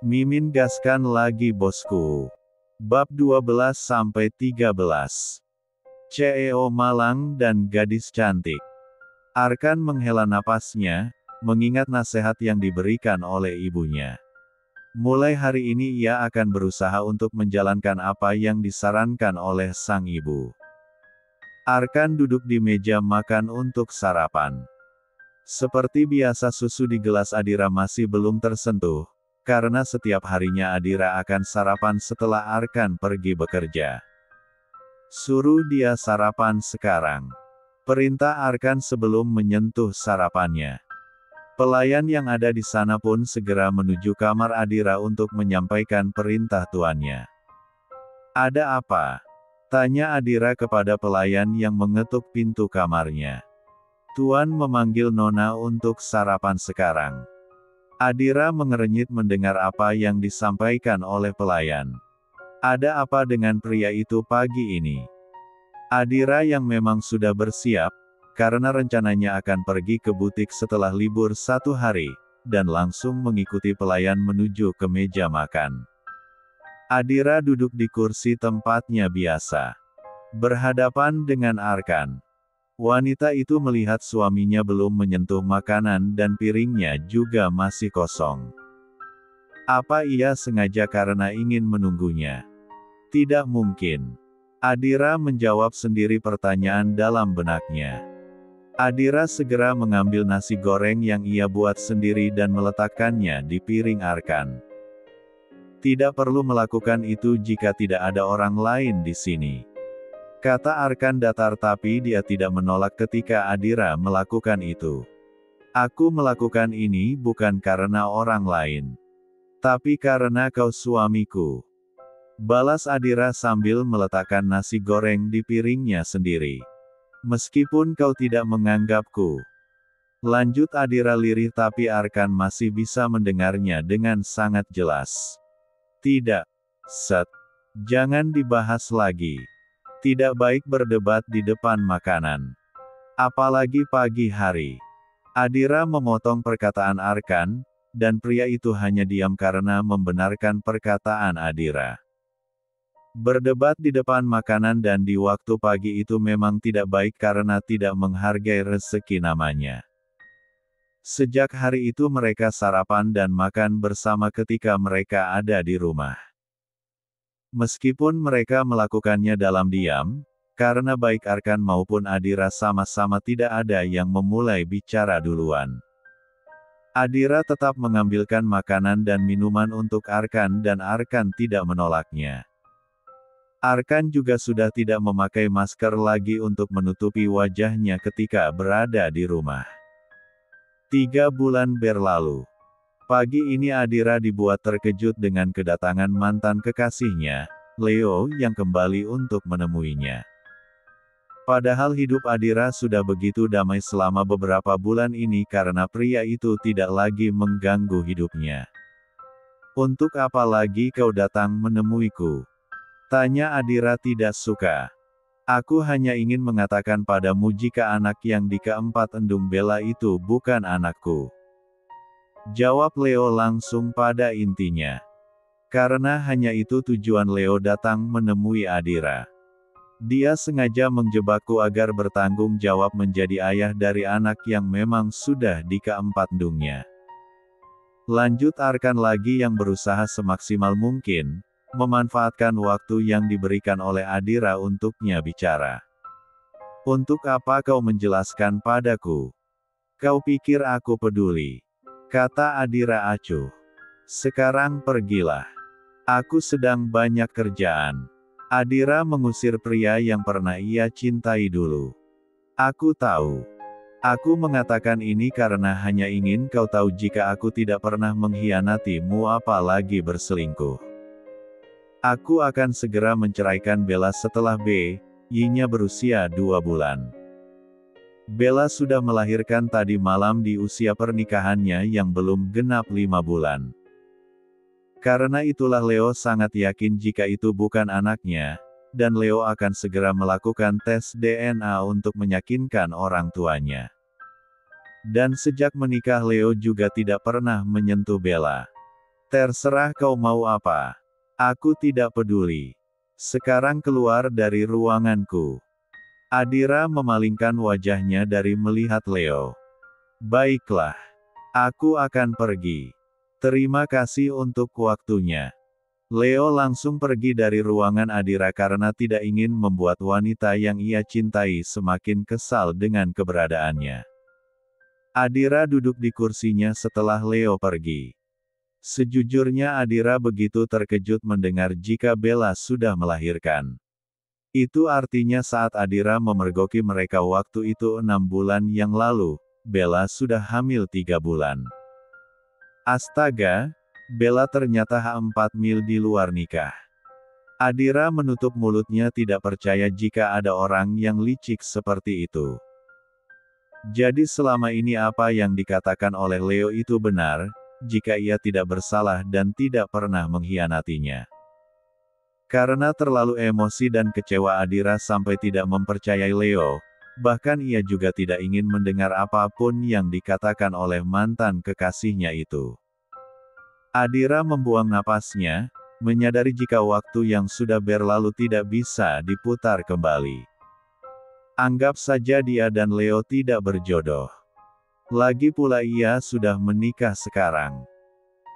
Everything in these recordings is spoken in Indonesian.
Mimin gaskan lagi bosku. Bab 12-13. CEO malang dan gadis cantik. Arkan menghela napasnya, mengingat nasihat yang diberikan oleh ibunya. Mulai hari ini ia akan berusaha untuk menjalankan apa yang disarankan oleh sang ibu. Arkan duduk di meja makan untuk sarapan. Seperti biasa susu di gelas Adira masih belum tersentuh, karena setiap harinya Adira akan sarapan setelah Arkan pergi bekerja. Suruh dia sarapan sekarang. Perintah Arkan sebelum menyentuh sarapannya. Pelayan yang ada di sana pun segera menuju kamar Adira untuk menyampaikan perintah tuannya. "Ada apa?" tanya Adira kepada pelayan yang mengetuk pintu kamarnya. "Tuan memanggil Nona untuk sarapan sekarang." Adira mengerenyit mendengar apa yang disampaikan oleh pelayan. Ada apa dengan pria itu pagi ini? Adira yang memang sudah bersiap, karena rencananya akan pergi ke butik setelah libur 1 hari, dan langsung mengikuti pelayan menuju ke meja makan. Adira duduk di kursi tempatnya biasa, berhadapan dengan Arkan. Wanita itu melihat suaminya belum menyentuh makanan dan piringnya juga masih kosong. Apa ia sengaja karena ingin menunggunya? Tidak mungkin. Adira menjawab sendiri pertanyaan dalam benaknya. Adira segera mengambil nasi goreng yang ia buat sendiri dan meletakkannya di piring Arkan. Tidak perlu melakukan itu jika tidak ada orang lain di sini, kata Arkan datar, tapi dia tidak menolak ketika Adira melakukan itu. Aku melakukan ini bukan karena orang lain, tapi karena kau suamiku, balas Adira sambil meletakkan nasi goreng di piringnya sendiri. Meskipun kau tidak menganggapku, lanjut Adira lirih, tapi Arkan masih bisa mendengarnya dengan sangat jelas. Tidak. Set. Jangan dibahas lagi. Tidak baik berdebat di depan makanan. Apalagi pagi hari. Adira memotong perkataan Arkan, dan pria itu hanya diam karena membenarkan perkataan Adira. Berdebat di depan makanan dan di waktu pagi itu memang tidak baik karena tidak menghargai rezeki namanya. Sejak hari itu mereka sarapan dan makan bersama ketika mereka ada di rumah. Meskipun mereka melakukannya dalam diam, karena baik Arkan maupun Adira sama-sama tidak ada yang memulai bicara duluan. Adira tetap mengambilkan makanan dan minuman untuk Arkan dan Arkan tidak menolaknya. Arkan juga sudah tidak memakai masker lagi untuk menutupi wajahnya ketika berada di rumah. 3 bulan berlalu. Pagi ini Adira dibuat terkejut dengan kedatangan mantan kekasihnya, Leo, yang kembali untuk menemuinya. Padahal hidup Adira sudah begitu damai selama beberapa bulan ini karena pria itu tidak lagi mengganggu hidupnya. "Untuk apa lagi kau datang menemuiku?" tanya Adira tidak suka. "Aku hanya ingin mengatakan padamu jika anak yang di keempat endung Bella itu bukan anakku," jawab Leo langsung pada intinya. Karena hanya itu tujuan Leo datang menemui Adira. Dia sengaja menjebakku agar bertanggung jawab menjadi ayah dari anak yang memang sudah di keempat endungnya. Lanjut Arkan lagi yang berusaha semaksimal mungkin, memanfaatkan waktu yang diberikan oleh Adira untuknya bicara. "Untuk apa kau menjelaskan padaku? Kau pikir aku peduli?" kata Adira acuh. "Sekarang pergilah. Aku sedang banyak kerjaan." Adira mengusir pria yang pernah ia cintai dulu. "Aku tahu. Aku mengatakan ini karena hanya ingin kau tahu jika aku tidak pernah mengkhianatimu apalagi berselingkuh. Aku akan segera menceraikan Bella setelah Y-nya berusia 2 bulan. Bella sudah melahirkan tadi malam di usia pernikahannya yang belum genap 5 bulan. Karena itulah Leo sangat yakin jika itu bukan anaknya, dan Leo akan segera melakukan tes DNA untuk meyakinkan orang tuanya. Dan sejak menikah Leo juga tidak pernah menyentuh Bella. Terserah kau mau apa. Aku tidak peduli. Sekarang keluar dari ruanganku. Adira memalingkan wajahnya dari melihat Leo. Baiklah. Aku akan pergi. Terima kasih untuk waktunya. Leo langsung pergi dari ruangan Adira karena tidak ingin membuat wanita yang ia cintai semakin kesal dengan keberadaannya. Adira duduk di kursinya setelah Leo pergi. Sejujurnya Adira begitu terkejut mendengar jika Bella sudah melahirkan. Itu artinya saat Adira memergoki mereka waktu itu 6 bulan yang lalu, Bella sudah hamil 3 bulan. Astaga, Bella ternyata H4 mil di luar nikah. Adira menutup mulutnya tidak percaya jika ada orang yang licik seperti itu. Jadi selama ini apa yang dikatakan oleh Leo itu benar, jika ia tidak bersalah dan tidak pernah mengkhianatinya. Karena terlalu emosi dan kecewa Adira sampai tidak mempercayai Leo, bahkan ia juga tidak ingin mendengar apapun yang dikatakan oleh mantan kekasihnya itu. Adira membuang napasnya, menyadari jika waktu yang sudah berlalu tidak bisa diputar kembali. Anggap saja dia dan Leo tidak berjodoh. Lagi pula ia sudah menikah sekarang.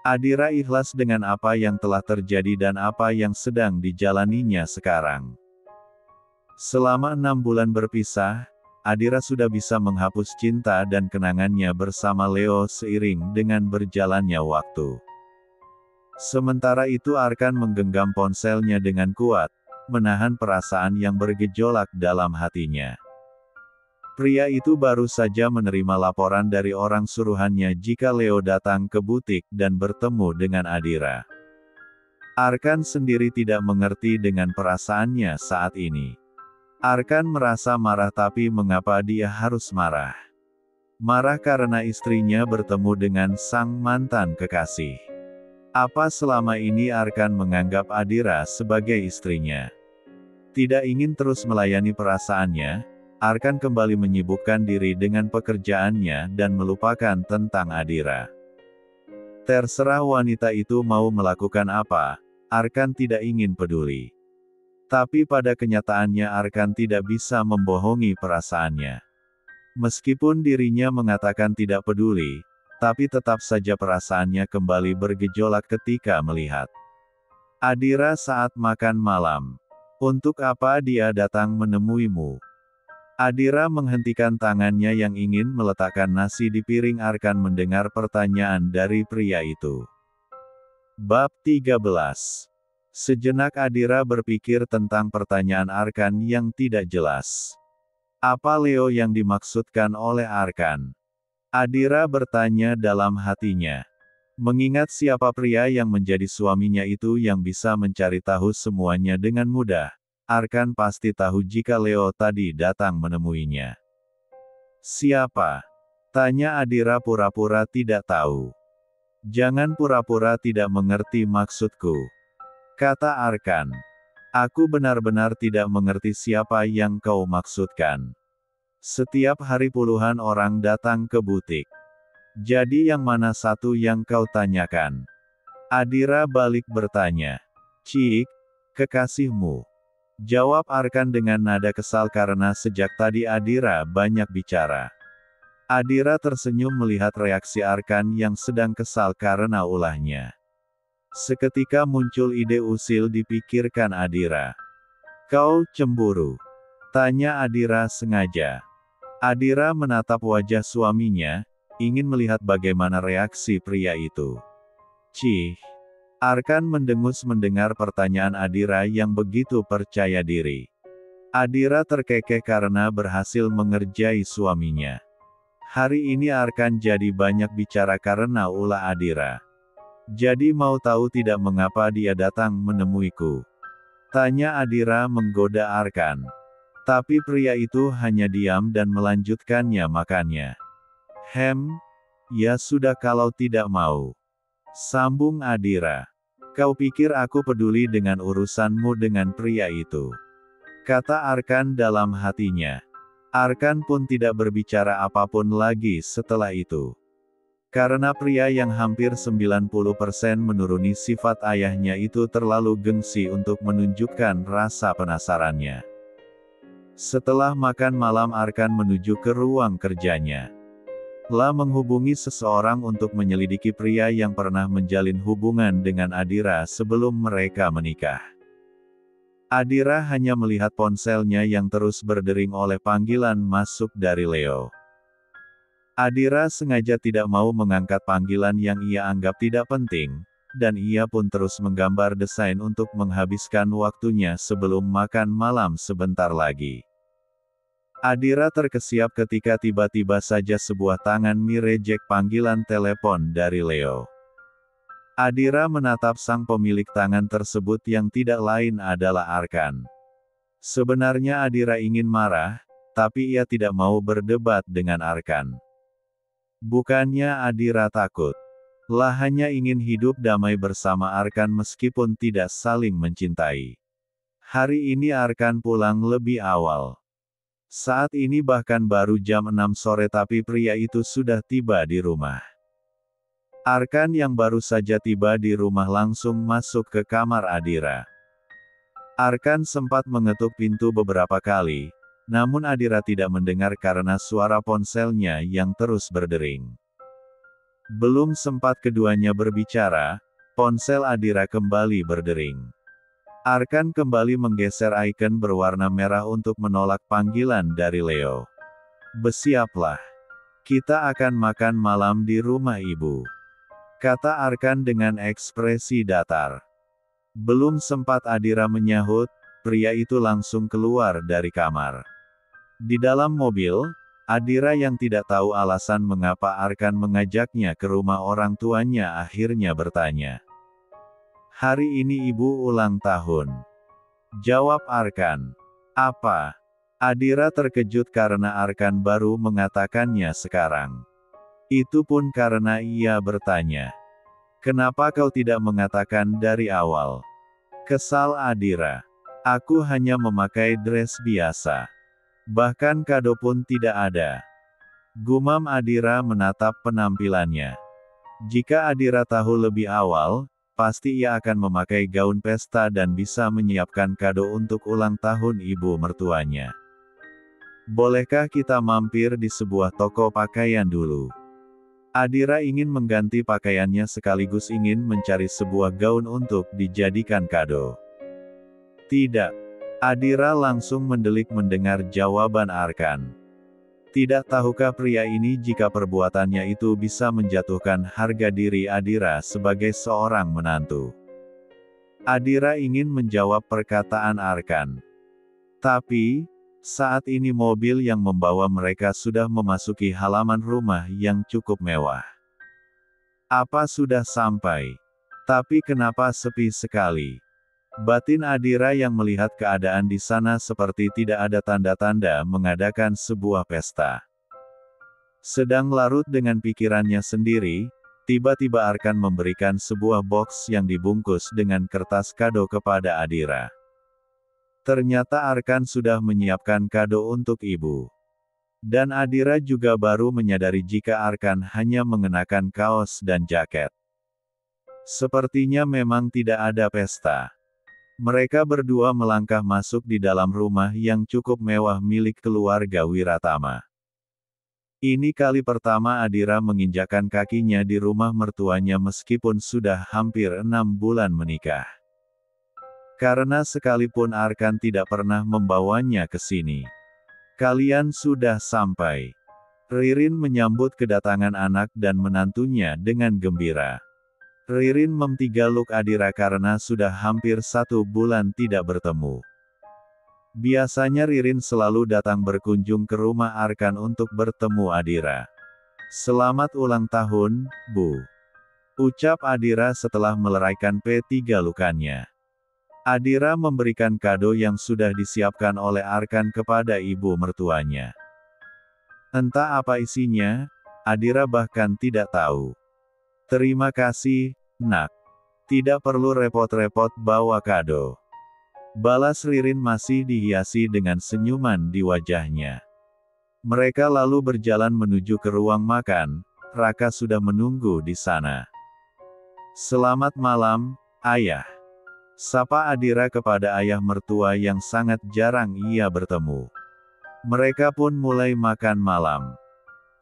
Adira ikhlas dengan apa yang telah terjadi dan apa yang sedang dijalaninya sekarang. Selama 6 bulan berpisah, Adira sudah bisa menghapus cinta dan kenangannya bersama Leo seiring dengan berjalannya waktu. Sementara itu Arkan menggenggam ponselnya dengan kuat, menahan perasaan yang bergejolak dalam hatinya. Pria itu baru saja menerima laporan dari orang suruhannya jika Leo datang ke butik dan bertemu dengan Adira. Arkan sendiri tidak mengerti dengan perasaannya saat ini. Arkan merasa marah tapi mengapa dia harus marah? Marah karena istrinya bertemu dengan sang mantan kekasih. Apa selama ini Arkan menganggap Adira sebagai istrinya? Tidak ingin terus melayani perasaannya, Arkan kembali menyibukkan diri dengan pekerjaannya dan melupakan tentang Adira. Terserah wanita itu mau melakukan apa, Arkan tidak ingin peduli. Tapi pada kenyataannya Arkan tidak bisa membohongi perasaannya. Meskipun dirinya mengatakan tidak peduli, tapi tetap saja perasaannya kembali bergejolak ketika melihat Adira saat makan malam. Untuk apa dia datang menemuimu? Adira menghentikan tangannya yang ingin meletakkan nasi di piring Arkan mendengar pertanyaan dari pria itu. Bab 13. Sejenak Adira berpikir tentang pertanyaan Arkan yang tidak jelas. Apa Leo yang dimaksudkan oleh Arkan? Adira bertanya dalam hatinya. Mengingat siapa pria yang menjadi suaminya itu yang bisa mencari tahu semuanya dengan mudah, Arkan pasti tahu jika Leo tadi datang menemuinya. Siapa? Tanya Adira pura-pura tidak tahu. Jangan pura-pura tidak mengerti maksudku. Kata Arkan. Aku benar-benar tidak mengerti siapa yang kau maksudkan. Setiap hari puluhan orang datang ke butik. Jadi yang mana satu yang kau tanyakan? Adira balik bertanya. Cik, kekasihmu. Jawab Arkan dengan nada kesal karena sejak tadi Adira banyak bicara. Adira tersenyum melihat reaksi Arkan yang sedang kesal karena ulahnya. Seketika muncul ide usil dipikirkan Adira. Kau cemburu? Tanya Adira sengaja. Adira menatap wajah suaminya, ingin melihat bagaimana reaksi pria itu. Cih. Arkan mendengus mendengar pertanyaan Adira yang begitu percaya diri. Adira terkekeh karena berhasil mengerjai suaminya. Hari ini Arkan jadi banyak bicara karena ulah Adira. Jadi mau tahu tidak mengapa dia datang menemuiku? Tanya Adira menggoda Arkan. Tapi pria itu hanya diam dan melanjutkannya makannya. Ya sudah kalau tidak mau. Sambung Adira. Kau pikir aku peduli dengan urusanmu dengan pria itu? Kata Arkan dalam hatinya. Arkan pun tidak berbicara apapun lagi setelah itu. Karena pria yang hampir 90% menuruni sifat ayahnya itu terlalu gengsi untuk menunjukkan rasa penasarannya. Setelah makan malam Arkan menuju ke ruang kerjanya. La menghubungi seseorang untuk menyelidiki pria yang pernah menjalin hubungan dengan Adira sebelum mereka menikah. Adira hanya melihat ponselnya yang terus berdering oleh panggilan masuk dari Leo. Adira sengaja tidak mau mengangkat panggilan yang ia anggap tidak penting, dan ia pun terus menggambar desain untuk menghabiskan waktunya sebelum makan malam sebentar lagi. Adira terkesiap ketika tiba-tiba saja sebuah tangan merejek panggilan telepon dari Leo. Adira menatap sang pemilik tangan tersebut yang tidak lain adalah Arkan. Sebenarnya Adira ingin marah, tapi ia tidak mau berdebat dengan Arkan. Bukannya Adira takut. La hanya ingin hidup damai bersama Arkan meskipun tidak saling mencintai. Hari ini Arkan pulang lebih awal. Saat ini bahkan baru jam 6 sore tapi pria itu sudah tiba di rumah. Arkan yang baru saja tiba di rumah langsung masuk ke kamar Adira. Arkan sempat mengetuk pintu beberapa kali, namun Adira tidak mendengar karena suara ponselnya yang terus berdering. Belum sempat keduanya berbicara, ponsel Adira kembali berdering. Arkan kembali menggeser icon berwarna merah untuk menolak panggilan dari Leo. "Bersiaplah. Kita akan makan malam di rumah ibu," kata Arkan dengan ekspresi datar. Belum sempat Adira menyahut, pria itu langsung keluar dari kamar. Di dalam mobil, Adira yang tidak tahu alasan mengapa Arkan mengajaknya ke rumah orang tuanya akhirnya bertanya. "Hari ini ibu ulang tahun," jawab Arkan. "Apa?" Adira terkejut karena Arkan baru mengatakannya sekarang. Itu pun karena ia bertanya. "Kenapa kau tidak mengatakan dari awal?" Kesal Adira. "Aku hanya memakai dress biasa. Bahkan kado pun tidak ada." Gumam Adira menatap penampilannya. Jika Adira tahu lebih awal, pasti ia akan memakai gaun pesta dan bisa menyiapkan kado untuk ulang tahun ibu mertuanya. "Bolehkah kita mampir di sebuah toko pakaian dulu?" Adira ingin mengganti pakaiannya sekaligus ingin mencari sebuah gaun untuk dijadikan kado. "Tidak." Adira langsung mendelik mendengar jawaban Arkan. Tidak tahukah pria ini jika perbuatannya itu bisa menjatuhkan harga diri Adira sebagai seorang menantu? Adira ingin menjawab perkataan Arkan. Tapi, saat ini mobil yang membawa mereka sudah memasuki halaman rumah yang cukup mewah. Apa sudah sampai? Tapi kenapa sepi sekali? Batin Adira yang melihat keadaan di sana seperti tidak ada tanda-tanda mengadakan sebuah pesta. Sedang larut dengan pikirannya sendiri, tiba-tiba Arkan memberikan sebuah box yang dibungkus dengan kertas kado kepada Adira. Ternyata Arkan sudah menyiapkan kado untuk ibu. Dan Adira juga baru menyadari jika Arkan hanya mengenakan kaos dan jaket. Sepertinya memang tidak ada pesta. Mereka berdua melangkah masuk di dalam rumah yang cukup mewah milik keluarga Wiratama. Ini kali pertama Adira menginjakkan kakinya di rumah mertuanya meskipun sudah hampir 6 bulan menikah. Karena sekalipun Arkan tidak pernah membawanya ke sini. "Kalian sudah sampai." Ririn menyambut kedatangan anak dan menantunya dengan gembira. Ririn mentigaluk Adira karena sudah hampir 1 bulan tidak bertemu. Biasanya Ririn selalu datang berkunjung ke rumah Arkan untuk bertemu Adira. "Selamat ulang tahun, Bu," ucap Adira setelah meleraikan P3 lukanya. Adira memberikan kado yang sudah disiapkan oleh Arkan kepada ibu mertuanya. Entah apa isinya, Adira bahkan tidak tahu. "Terima kasih, Nak. Tidak perlu repot-repot bawa kado," balas Ririn masih dihiasi dengan senyuman di wajahnya. Mereka lalu berjalan menuju ke ruang makan, Raka sudah menunggu di sana. Selamat malam, Ayah. Sapa Adira kepada ayah mertua yang sangat jarang ia bertemu. Mereka pun mulai makan malam.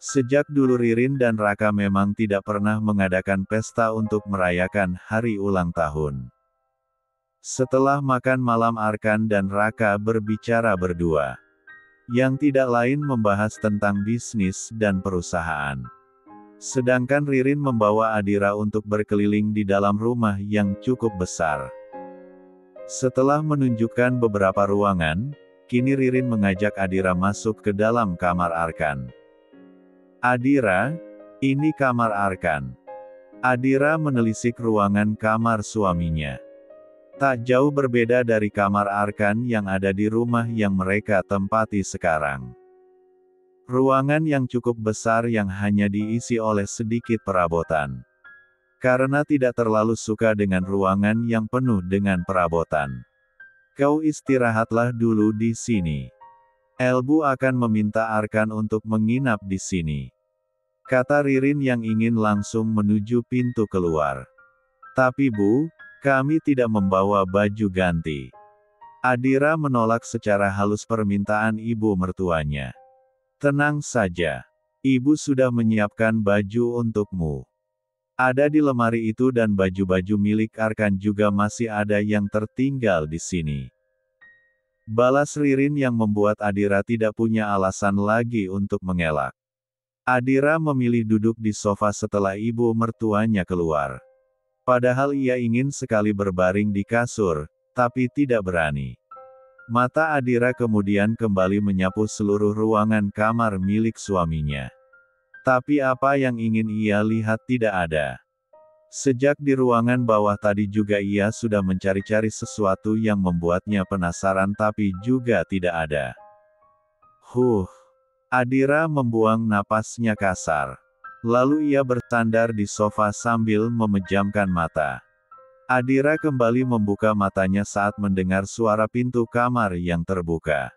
Sejak dulu Ririn dan Raka memang tidak pernah mengadakan pesta untuk merayakan hari ulang tahun. Setelah makan malam Arkan dan Raka berbicara berdua. Yang tidak lain membahas tentang bisnis dan perusahaan. Sedangkan Ririn membawa Adira untuk berkeliling di dalam rumah yang cukup besar. Setelah menunjukkan beberapa ruangan, kini Ririn mengajak Adira masuk ke dalam kamar Arkan. Adira, ini kamar Arkan. Adira menelisik ruangan kamar suaminya. Tak jauh berbeda dari kamar Arkan yang ada di rumah yang mereka tempati sekarang. Ruangan yang cukup besar yang hanya diisi oleh sedikit perabotan. Karena tidak terlalu suka dengan ruangan yang penuh dengan perabotan. Kau istirahatlah dulu di sini. Elbu akan meminta Arkan untuk menginap di sini. Kata Ririn yang ingin langsung menuju pintu keluar. Tapi Bu, kami tidak membawa baju ganti. Adira menolak secara halus permintaan ibu mertuanya. Tenang saja. Ibu sudah menyiapkan baju untukmu. Ada di lemari itu dan baju-baju milik Arkan juga masih ada yang tertinggal di sini. Balas Ririn yang membuat Adira tidak punya alasan lagi untuk mengelak. Adira memilih duduk di sofa setelah ibu mertuanya keluar. Padahal ia ingin sekali berbaring di kasur, tapi tidak berani. Mata Adira kemudian kembali menyapu seluruh ruangan kamar milik suaminya. Tapi apa yang ingin ia lihat tidak ada. Sejak di ruangan bawah tadi juga ia sudah mencari-cari sesuatu yang membuatnya penasaran tapi juga tidak ada. Adira membuang napasnya kasar. Lalu ia bersandar di sofa sambil memejamkan mata. Adira kembali membuka matanya saat mendengar suara pintu kamar yang terbuka.